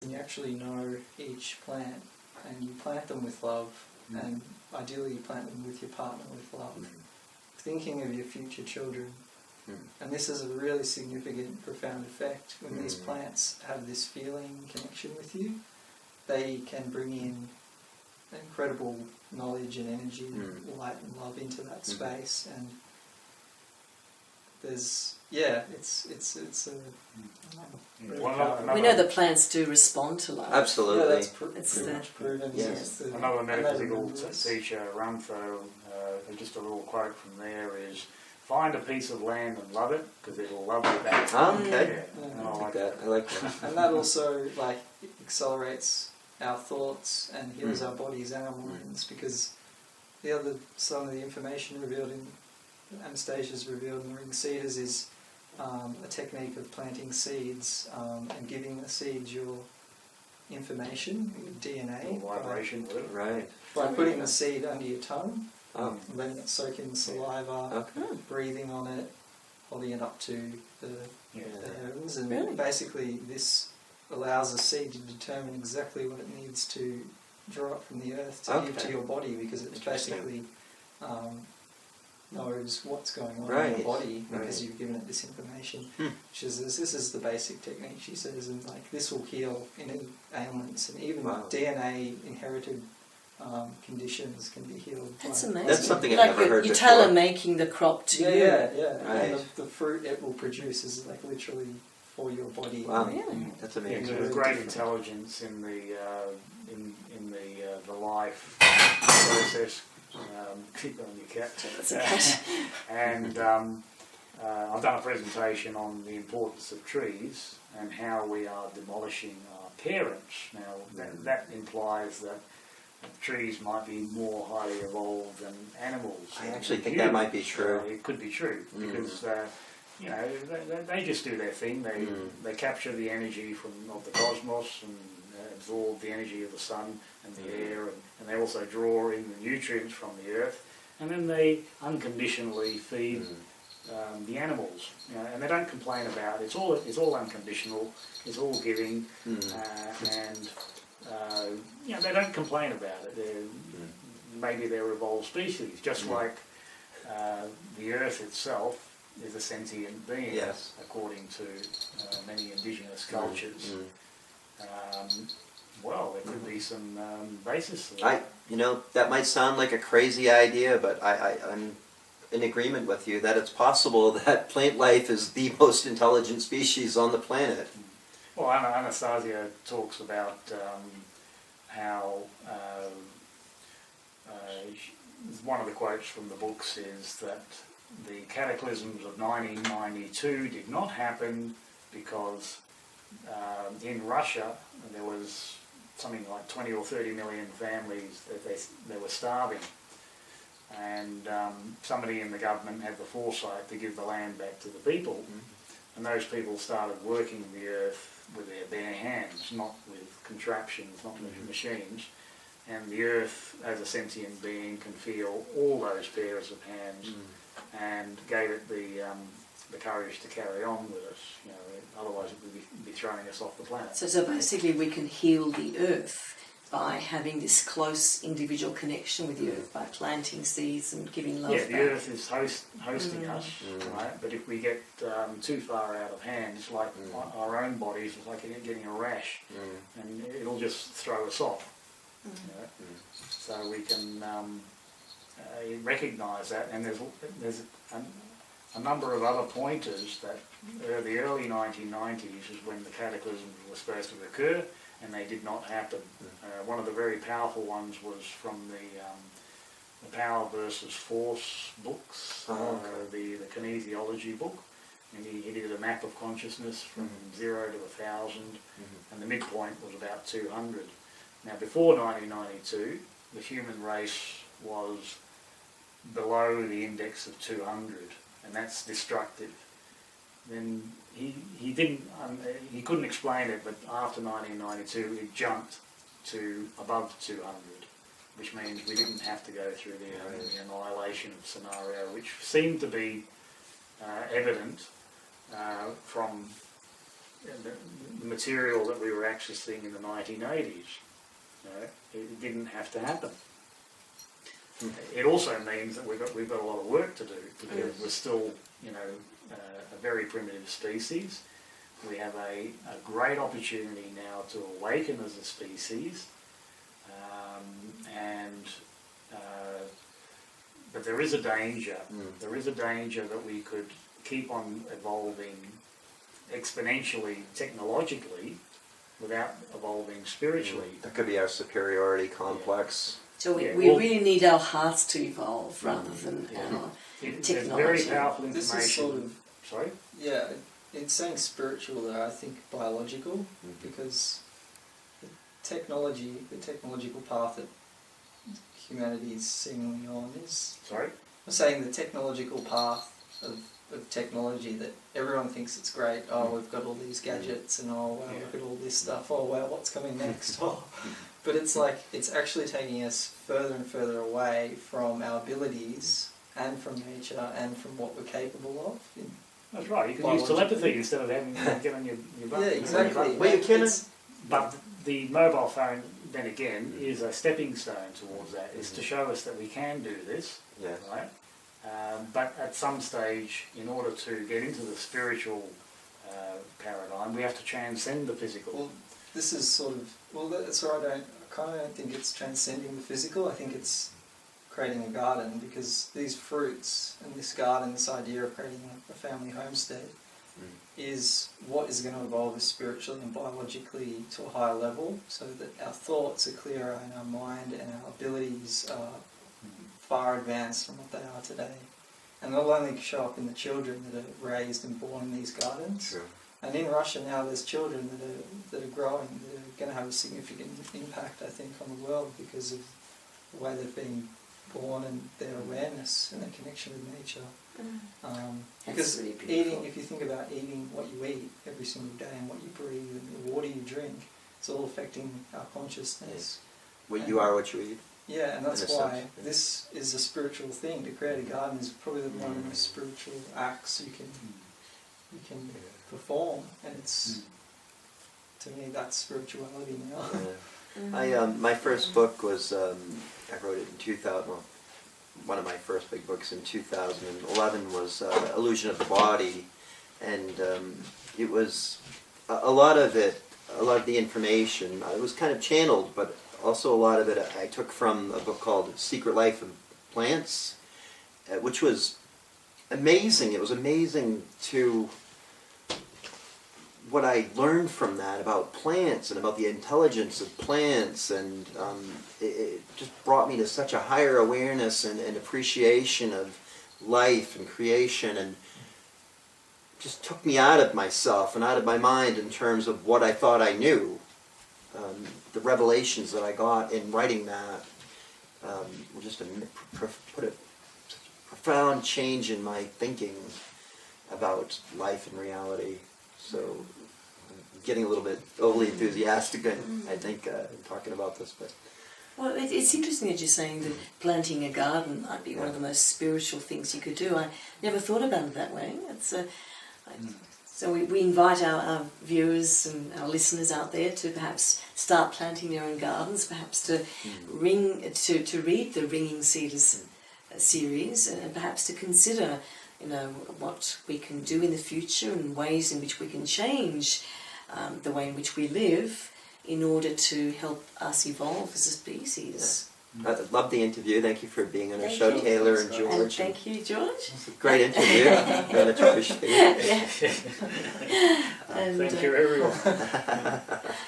when you actually know each plant and you plant them with love, and ideally you plant them with your partner with love, thinking of your future children. And this is a really significant, profound effect. When these plants have this feeling connection with you, they can bring in incredible knowledge and energy, light and love into that space. And there's, it's a really powerful. We know that plants do respond to love. Absolutely. Yeah, that's It's pretty much proven. Yes. Another metaphysical teacher, Rumfo, just a little quote from there is, find a piece of land and love it, because it'll love you back. Oh, okay. Yeah. I like that. I like that. And that also accelerates our thoughts and heals our bodies and our minds, because some of the information revealed in Anastasia's revealed in the Ring Seeders is a technique of planting seeds and giving the seeds your information, your DNA, Vibration, Right. by putting the seed under your tongue, Oh. letting it soak in saliva, Okay. breathing on it, holding it up to the heavens, and Really? basically this allows the seed to determine exactly what it needs to draw up from the earth to give to your body, because it basically knows what's going on in your body because you've given it this information. She says this is the basic technique, she says, and this will heal any ailments, and even DNA inherited conditions can be healed. That's amazing. That's something I've never heard you're before. tailor making the crop to you. Yeah. Right. And the fruit it will produce is literally for your body. Wow. Really? That's Yeah, amazing. there's great intelligence in the life process. Keep on your cat. That's a cat. And I've done a presentation on the importance of trees and how we are demolishing our parents. Now that implies that trees might be more highly evolved than animals. I actually think that might be true. It could be true because they just do their thing. They capture the energy of the cosmos and absorb the energy of the sun and the air, and they also draw in the nutrients from the earth, and then they unconditionally feed the animals. And they don't complain about it. It's all unconditional. It's all giving, and they don't complain about it. Maybe they're evolved species, just like the earth itself is a sentient being, according to many indigenous cultures. There could be some basis to that. That might sound like a crazy idea, but I'm in agreement with you that it's possible that plant life is the most intelligent species on the planet. Well, Anastasia talks about how one of the quotes from the books is that the cataclysms of 1992 did not happen because in Russia there was something like 20 or 30 million families that they were starving, and somebody in the government had the foresight to give the land back to the people, and those people started working the earth with their bare hands, not with contraptions, not with machines, and the earth as a sentient being can feel all those pairs of hands and gave it the courage to carry on with us. Otherwise it would be throwing us off the planet. So basically we can heal the earth by having this close individual connection with the earth, by planting seeds and giving love back. The earth is hosting us, right? But if we get too far out of hand, it's like our own bodies, it's like getting a rash, and it'll just throw us off. So we can recognise that, and there's a number of other pointers that the early 1990s is when the cataclysms were supposed to occur, and they did not happen. One of the very powerful ones was from the Power versus Force books, the kinesiology book, and he did a map of consciousness from 0 to 1,000, and the midpoint was about 200. Now, before 1992, the human race was below the index of 200, and that's destructive. Then he couldn't explain it, but after 1992 it jumped to above 200, which means we didn't have to go through the annihilation scenario, which seemed to be evident from the material that we were accessing in the 1980s. It didn't have to happen. It also means that we've got a lot of work to do because we're still, a very primitive species. We have a great opportunity now to awaken as a species, but there is a danger. There is a danger that we could keep on evolving exponentially, technologically, without evolving spiritually. That could be our superiority complex. So we really need our hearts to evolve rather than our technology. There's very powerful This information. is sort of, Sorry? yeah, it's saying spiritual there, I think biological, because the technological path that humanity is seemingly on is... Sorry? I'm saying the technological path of technology that everyone thinks it's great. Oh, we've got all these gadgets and oh wow, look at all this stuff. Oh wow, what's coming next? Oh. But it's like, it's actually taking us further and further away from our abilities and from nature and from what we're capable of. That's right, you can use telepathy instead of having get on your button. Yeah, exactly. Well, you can. But the mobile phone, then again, is a stepping stone towards that. It's to show us that we can do this, Yes. right? But at some stage, in order to get into the spiritual paradigm, we have to transcend the physical. Well, this is sort of, that's where I kind of don't think it's transcending the physical. I think it's creating a garden, because these fruits and this garden, this idea of creating a family homestead, is what is going to evolve us spiritually and biologically to a higher level, so that our thoughts are clearer and our mind and our abilities are far advanced from what they are today. And they'll only show up in the children that are raised and born in these gardens. Sure. And in Russia now there's children that are growing, that are going to have a significant impact, I think, on the world because of the way they've been born and their awareness and their connection with nature. Because really eating, if you think about eating what you eat every single day and what you breathe and the water you drink, it's all affecting our consciousness. Well, you are what you eat. Yeah, and that's In a why sense, yeah. this is a spiritual thing. To create a garden is probably one of the most spiritual acts you can perform, and it's, to me, that's spirituality now. My first book was, I wrote it in 2000, well, one of my first big books in 2011 was Illusion of the Body, and it was, a lot of the information, it was kind of channeled, but also a lot of it I took from a book called Secret Life of Plants, which was amazing. It was amazing to what I learned from that about plants and about the intelligence of plants, and it just brought me to such a higher awareness and appreciation of life and creation, and just took me out of myself and out of my mind in terms of what I thought I knew. The revelations that I got in writing that were just put a profound change in my thinking about life and reality. So I'm getting a little bit overly enthusiastic, I think, in talking about this. But well, it's interesting that you're saying that planting a garden might be one of the most spiritual things you could do. I never thought about it that way. So we invite our viewers and our listeners out there to perhaps start planting their own gardens, perhaps to read the Ringing Cedars series, and perhaps to consider, what we can do in the future and ways in which we can change the way in which we live in order to help us evolve as a species. I love the interview. Thank you for being on our show, Taylor and George. And thank you, George. Great interview. Very much appreciated. Thank you, everyone.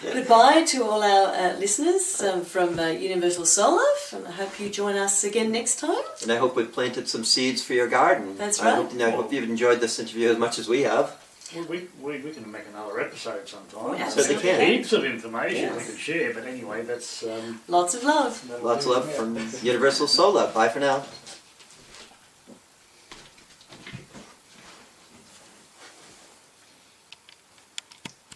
Goodbye to all our listeners from Universal Solar, and I hope you join us again next time. And I hope we've planted some seeds for your garden. That's right. I hope you've enjoyed this interview as much as we have. We can make another episode sometime. Yeah, certainly can. Heaps of information we could share, but anyway, that's... Lots of love. Lots of love from Universal Solar. Bye for now.